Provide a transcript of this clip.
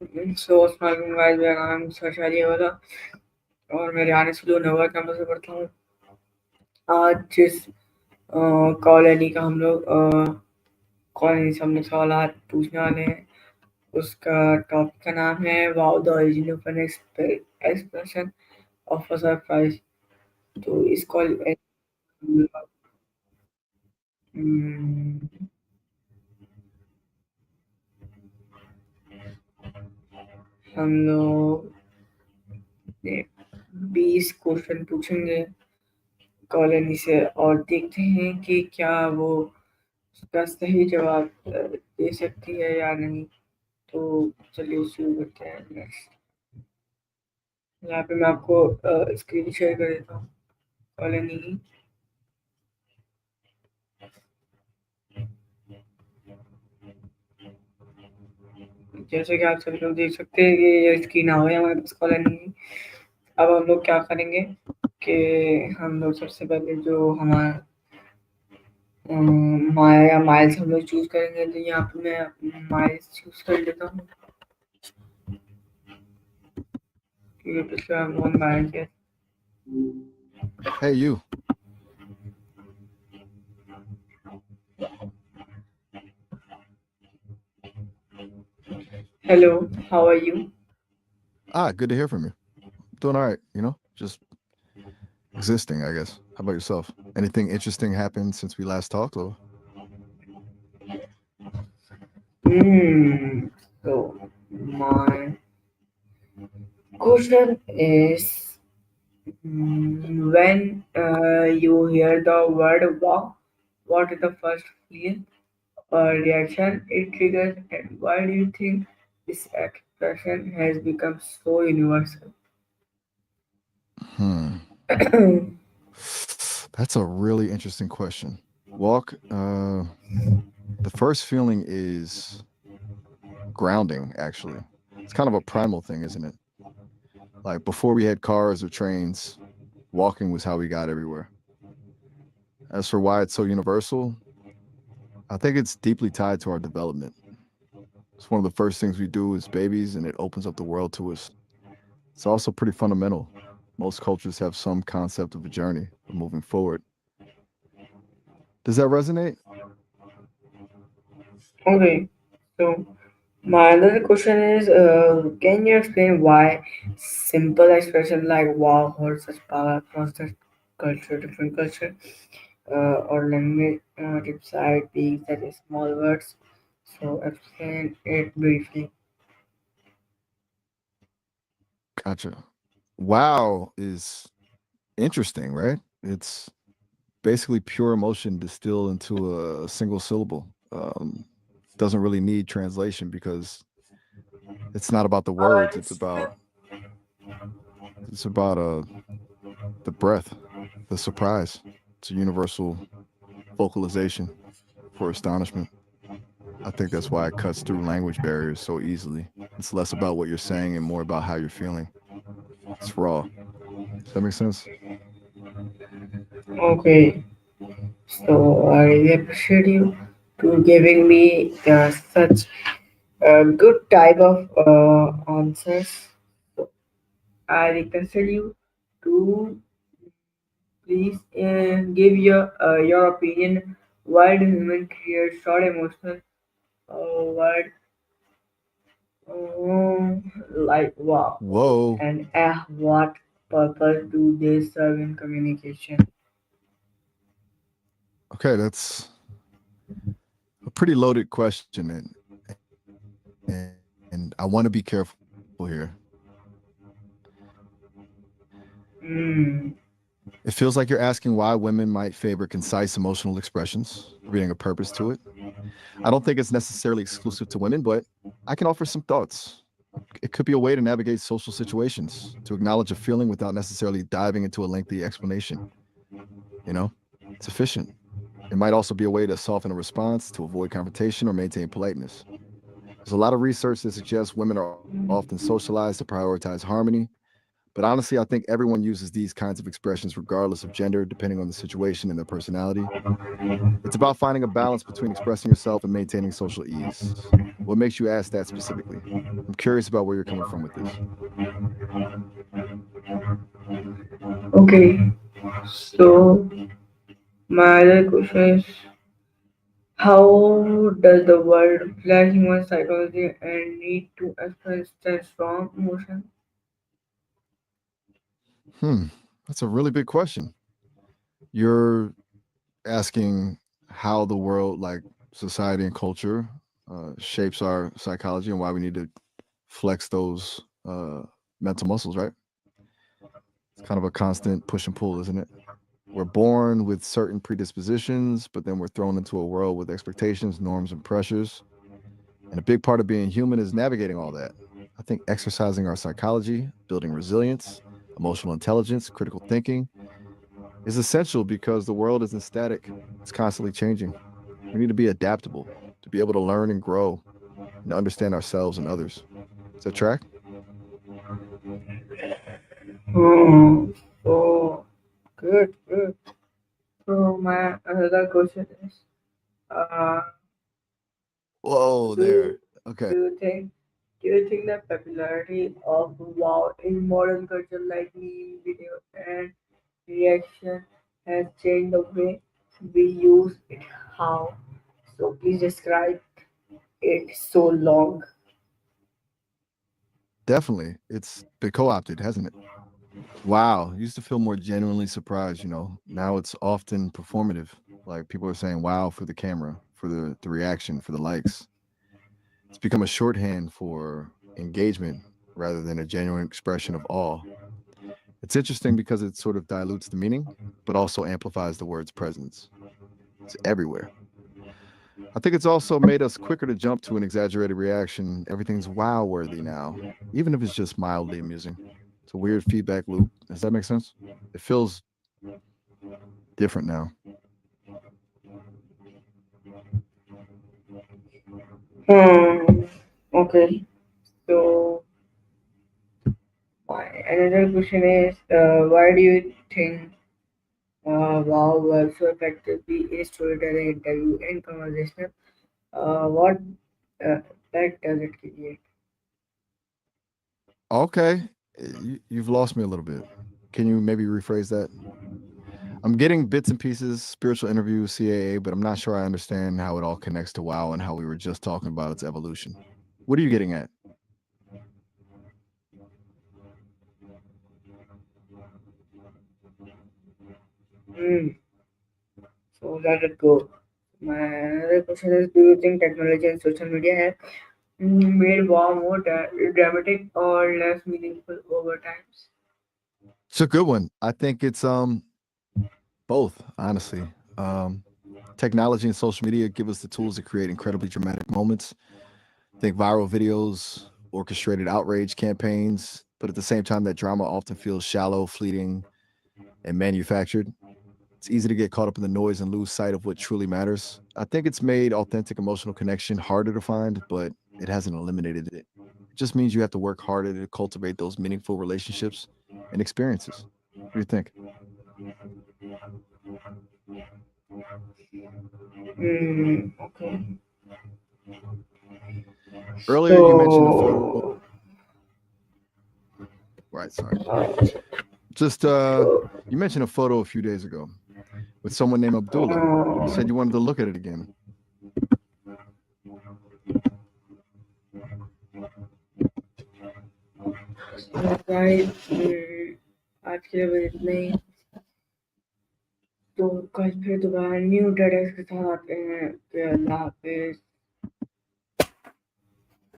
सो अस्सलाम गाइस, मेरा नाम सरशादी वाला और मेरे आने से जो नवा कैंपस से पढ़ता हूँ। आज जिस कॉलोनी का हम लोग कॉलोनी से हम लोग सवाल पूछने वाले हैं, उसका टॉपिक का नाम है wow the origin of an expression of a surprise. तो इस कॉल हम लोग 20 क्वेश्चन पूछेंगे कॉलोनी से और देखते हैं कि क्या वो उसका सही जवाब दे सकती है या नहीं। तो चलिए शुरू करते हैं। नेक्स्ट, यहाँ पे मैं आपको स्क्रीन शेयर कर देता हूँ कॉलोनी की। जैसे कि आप सभी लोग देख सकते हैं कि ये स्क्रीन आ गई हमारे पास कॉलोनी की। अब हम लोग क्या करेंगे कि हम लोग सबसे पहले जो हमारा माया या माइल्स हम लोग चूज करेंगे। तो यहाँ पे मैं माइल्स चूज कर लेता हूँ क्योंकि पिछले बार बहुत माइल्स है। Hey, you. Hello, how are you? Good to hear from you. Doing all right, just existing, I guess. How about yourself? Anything interesting happened since we last talked? Or Hmm. So my question is, when you hear the word wow, what is the first feel or reaction it triggers, and why do you think this expression has become so universal? hmm, that's a really interesting question. Walk. The first feeling is grounding. Actually, it's kind of a primal thing, isn't it? Like before we had cars or trains, walking was how we got everywhere. As for why it's so universal, I think it's deeply tied to our development. It's one of the first things we do as babies, and it opens up the world to us. It's also pretty fundamental. Most cultures have some concept of a journey of moving forward. Does that resonate? Okay, so my another question is, can you explain why simple expression like wow hold such power across the different culture, or language, website being such small words? So explain it briefly. Gotcha. Wow is interesting, right? It's basically pure emotion distilled into a single syllable. Doesn't really need translation because it's not about the words. It's about the breath, the surprise. It's a universal vocalization for astonishment. I think that's why it cuts through language barriers so easily. It's less about what you're saying and more about how you're feeling. It's raw. Does that make sense? Okay, so I really appreciate you to giving me such good type of answers. So I requested you to please give your opinion. Why do humans create short emotional word like wow? Whoa. And what purpose do they serve in communication? Okay, that's a pretty loaded question, and I want to be careful here. Hmm. It feels like you're asking why women might favor concise emotional expressions, reading a purpose to it. I don't think it's necessarily exclusive to women, but I can offer some thoughts. It could be a way to navigate social situations, to acknowledge a feeling without necessarily diving into a lengthy explanation. You know, it's efficient. It might also be a way to soften a response, to avoid confrontation, or maintain politeness. There's a lot of research that suggests women are often socialized to prioritize harmony, But honestly, I think everyone uses these kinds of expressions regardless of gender, depending on the situation and their personality. It's about finding a balance between expressing yourself and maintaining social ease. What makes you ask that specifically? I'm curious about where you're coming from with this. Okay, so my other question is, how does the world reflect human psychology and need to express such strong emotion? Hmm, that's a really big question. You're asking how the world, like society and culture, shapes our psychology and why we need to flex those mental muscles, right? It's kind of a constant push and pull, isn't it? We're born with certain predispositions, but then we're thrown into a world with expectations, norms, and pressures. And a big part of being human is navigating all that. I think exercising our psychology, building resilience, emotional intelligence, critical thinking is essential because the world isn't static, it's constantly changing. We need to be adaptable, to be able to learn and grow and to understand ourselves and others. Is that track? Hmm. So good, good. So my another question is, uh, Whoa, do you there. Okay. do you think the popularity of wow in modern culture like meme video and reaction has changed the way we use it? How? So please describe it so long. Definitely. It's been co opted, hasn't it? Wow. Used to feel more genuinely surprised, you know. Now it's often performative. Like people are saying wow for the camera, for the reaction, for the likes. It's become a shorthand for engagement rather than a genuine expression of awe. It's interesting because it sort of dilutes the meaning, but also amplifies the word's presence. It's everywhere. I think it's also made us quicker to jump to an exaggerated reaction. Everything's wow worthy now, even if it's just mildly amusing. It's a weird feedback loop. Does that make sense? It feels different now. Hmm. Okay. So my another question is, why do you think wow works so effectively in storytelling, interview, and conversation? What effect does it create? Okay, you've lost me a little bit. Can you maybe rephrase that? I'm getting bits and pieces, spiritual interviews, CAA, but I'm not sure I understand how it all connects to WoW and how we were just talking about its evolution. What are you getting at? Hmm. So let it go. My another question is, do you think technology and social media have made wow more dramatic or less meaningful over times? It's a good one. I think it's both, honestly. Um, Technology and social media give us the tools to create incredibly dramatic moments. Think viral videos, orchestrated outrage campaigns, but at the same time, that drama often feels shallow, fleeting, and manufactured. It's easy to get caught up in the noise and lose sight of what truly matters. I think it's made authentic emotional connection harder to find, but it hasn't eliminated it. It just means you have to work harder to cultivate those meaningful relationships and experiences. What do you think? Okay. Earlier, you mentioned a photo. So, Right, sorry. uh, Just so you mentioned a photo a few days ago with someone named Abdullah. You said you wanted to look at it again. Guys आज के लिए बस इतना ही तो कल फिर दोबारा new data के साथ आते हैं फिर अल्लाह हाफिज